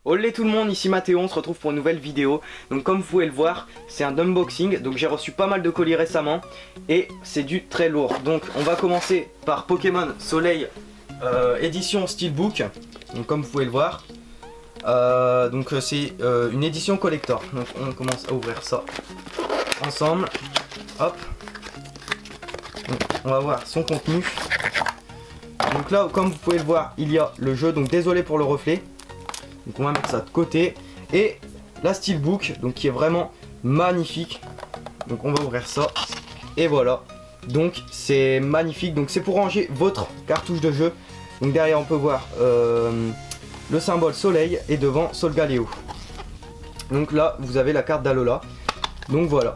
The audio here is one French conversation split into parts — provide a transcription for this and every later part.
Olé tout le monde, ici Mathéo, on se retrouve pour une nouvelle vidéo. Donc comme vous pouvez le voir, c'est un unboxing. Donc j'ai reçu pas mal de colis récemment et c'est du très lourd. Donc on va commencer par Pokémon Soleil édition Steelbook. Donc comme vous pouvez le voir, c'est une édition collector. Donc on commence à ouvrir ça ensemble. Hop. Donc, on va voir son contenu. Donc là, comme vous pouvez le voir, il y a le jeu. Donc désolé pour le reflet. Donc on va mettre ça de côté. Et la Steelbook, donc qui est vraiment magnifique. Donc on va ouvrir ça. Et voilà. Donc c'est magnifique. Donc c'est pour ranger votre cartouche de jeu. Donc derrière on peut voir le symbole soleil et devant Solgaleo. Donc là vous avez la carte d'Alola. Donc voilà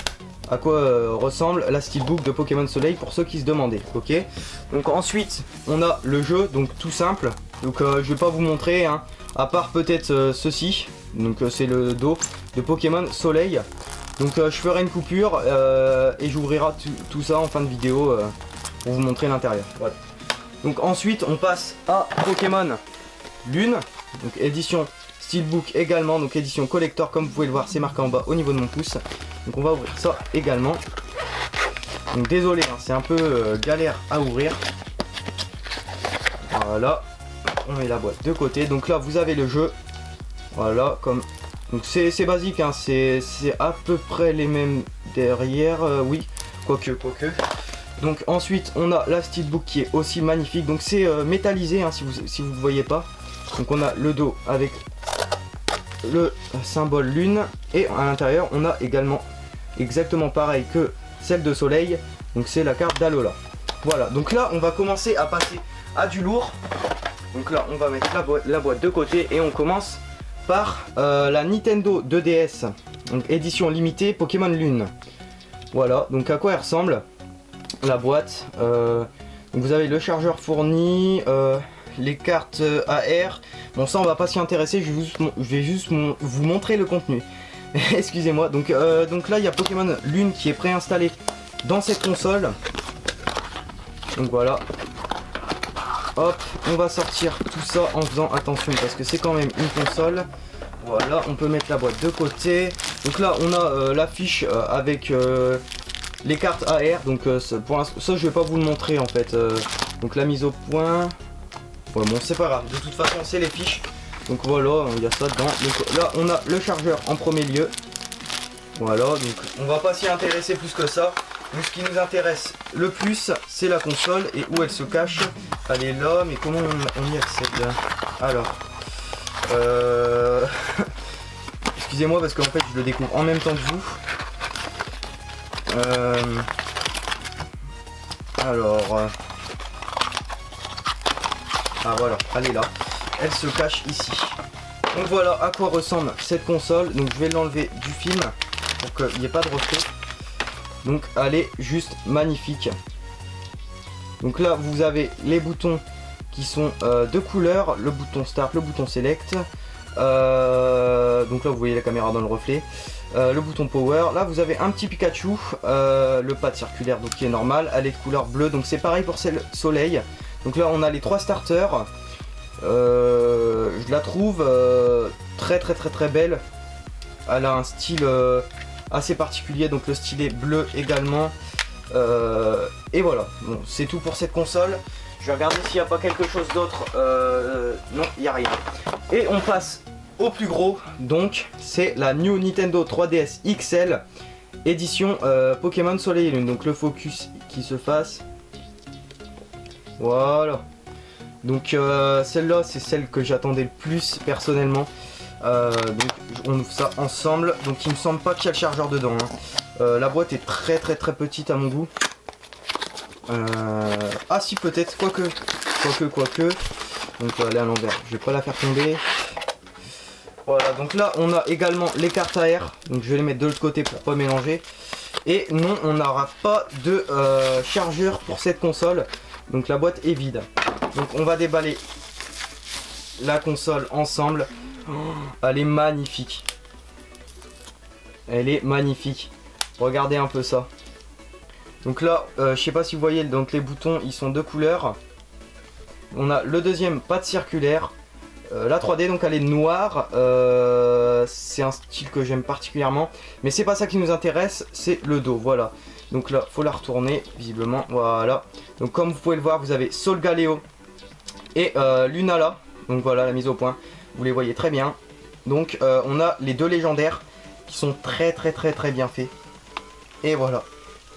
à quoi ressemble la Steelbook de Pokémon Soleil pour ceux qui se demandaient. Ok. Donc ensuite on a le jeu, donc tout simple. Donc je vais pas vous montrer hein, à part peut-être ceci. Donc c'est le dos de Pokémon Soleil. Donc je ferai une coupure et j'ouvrirai tout ça en fin de vidéo pour vous montrer l'intérieur. Voilà. Donc ensuite on passe à Pokémon Lune. Donc édition Steelbook également, donc édition collector comme vous pouvez le voir, c'est marqué en bas au niveau de mon pouce. Donc on va ouvrir ça également. Donc désolé, hein, c'est un peu galère à ouvrir. Voilà, on met la boîte de côté. Donc là vous avez le jeu. Voilà, comme donc c'est basique, hein, c'est à peu près les mêmes derrière, oui, quoique. Donc ensuite on a la Steelbook qui est aussi magnifique. Donc c'est métallisé hein, si vous ne voyez pas. Donc on a le dos avec le symbole lune et à l'intérieur on a également exactement pareil que celle de soleil. Donc c'est la carte d'Alola. Voilà, donc là on va commencer à passer à du lourd. Donc là on va mettre la boîte de côté et on commence par la Nintendo 2DS, donc édition limitée Pokémon Lune. Voilà, donc à quoi elle ressemble la boîte. Donc vous avez le chargeur fourni, les cartes AR. Bon ça on va pas s'y intéresser, je vais juste vous montrer le contenu. Excusez-moi. Donc là il y a Pokémon Lune qui est préinstallé dans cette console. Donc voilà. Hop, on va sortir tout ça en faisant attention parce que c'est quand même une console. Voilà, on peut mettre la boîte de côté. Donc là on a l'affiche avec les cartes AR. Donc pour l'instant ça je vais pas vous le montrer en fait. Donc la mise au point. Ouais, bon c'est pas grave, de toute façon c'est les fiches. Donc voilà, il y a ça dedans. Donc là on a le chargeur en premier lieu. Voilà, donc on va pas s'y intéresser plus que ça. Donc ce qui nous intéresse le plus c'est la console et où elle se cache. Elle est là, mais comment on y accède? Alors excusez-moi parce qu'en fait je le découvre en même temps que vous. Ah voilà, elle est là. Elle se cache ici. Donc voilà à quoi ressemble cette console. Donc je vais l'enlever du film pour qu'il n'y ait pas de reflet. Donc elle est juste magnifique. Donc là vous avez les boutons qui sont de couleur. Le bouton start, le bouton select. Donc là vous voyez la caméra dans le reflet. Le bouton power. Là vous avez un petit Pikachu. Le pad circulaire donc qui est normal. Elle est de couleur bleue. Donc c'est pareil pour celle soleil. Donc là on a les trois starters. Je la trouve très belle. Elle a un style assez particulier. Donc le stylet bleu également. Et voilà, bon, c'est tout pour cette console. Je vais regarder s'il n'y a pas quelque chose d'autre. Non, il n'y a rien. Et on passe au plus gros. Donc c'est la New Nintendo 3DS XL édition Pokémon Soleil et Lune. Donc le focus qui se fasse. Voilà. Donc celle-là c'est celle que j'attendais le plus personnellement. Donc on ouvre ça ensemble. Donc il me semble pas qu'il y a le chargeur dedans hein. La boîte est très petite à mon goût. Ah si peut-être, quoique. Donc elle est à l'envers, je vais pas la faire tomber. Voilà, donc là on a également les cartes AR. Donc je vais les mettre de l'autre côté pour pas mélanger. Et non, on n'aura pas de chargeur pour cette console. Donc la boîte est vide. Donc on va déballer la console ensemble. Oh, elle est magnifique. Elle est magnifique. Regardez un peu ça. Donc là, je sais pas si vous voyez, donc les boutons ils sont de couleur. On a le deuxième pad circulaire. La 3D, donc elle est noire. C'est un style que j'aime particulièrement. Mais c'est pas ça qui nous intéresse, c'est le dos. Voilà. Donc là, faut la retourner, visiblement. Voilà. Donc comme vous pouvez le voir, vous avez Solgaleo et Lunala. Donc voilà, la mise au point. Vous les voyez très bien. Donc on a les deux légendaires qui sont très bien faits. Et voilà.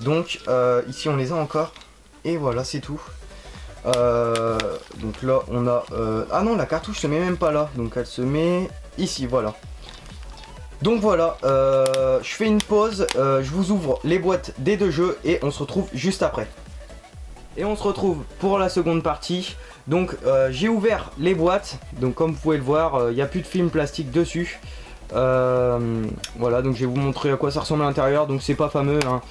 Donc ici on les a encore. Et voilà, c'est tout. Donc là on a ah non, la cartouche se met même pas là, donc elle se met ici, voilà. Donc voilà, je fais une pause, je vous ouvre les boîtes des deux jeux et on se retrouve juste après. Et on se retrouve pour la seconde partie. Donc j'ai ouvert les boîtes, donc comme vous pouvez le voir, il n'y a plus de film plastique dessus. Voilà, donc je vais vous montrer à quoi ça ressemble à l'intérieur. Donc c'est pas fameux, hein.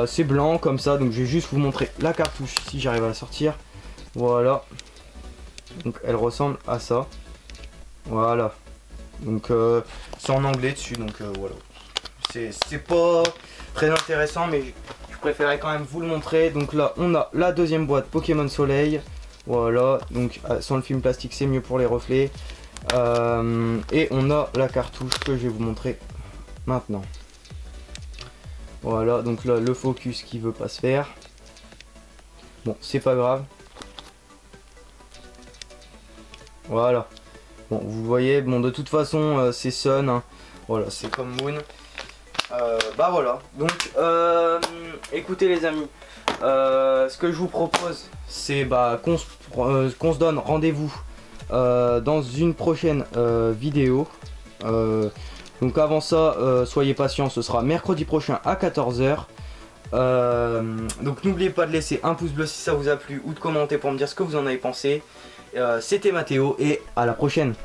C'est blanc comme ça, donc je vais juste vous montrer la cartouche si j'arrive à la sortir. Voilà, donc elle ressemble à ça. Voilà, donc c'est en anglais dessus, donc voilà. C'est pas très intéressant, mais je préférais quand même vous le montrer. Donc là on a la deuxième boîte Pokémon Soleil. Voilà, donc sans le film plastique c'est mieux pour les reflets. Et on a la cartouche que je vais vous montrer maintenant. Voilà, donc là le focus qui veut pas se faire. Bon, c'est pas grave. Voilà. Bon, vous voyez, bon, de toute façon, c'est Sun. Hein. Voilà, c'est comme Moon. Bah voilà. Donc, écoutez les amis. Ce que je vous propose, c'est qu'on se donne rendez-vous dans une prochaine vidéo. Donc avant ça, soyez patients, ce sera mercredi prochain à 14 h. Donc n'oubliez pas de laisser un pouce bleu si ça vous a plu ou de commenter pour me dire ce que vous en avez pensé. C'était Mathéo et à la prochaine.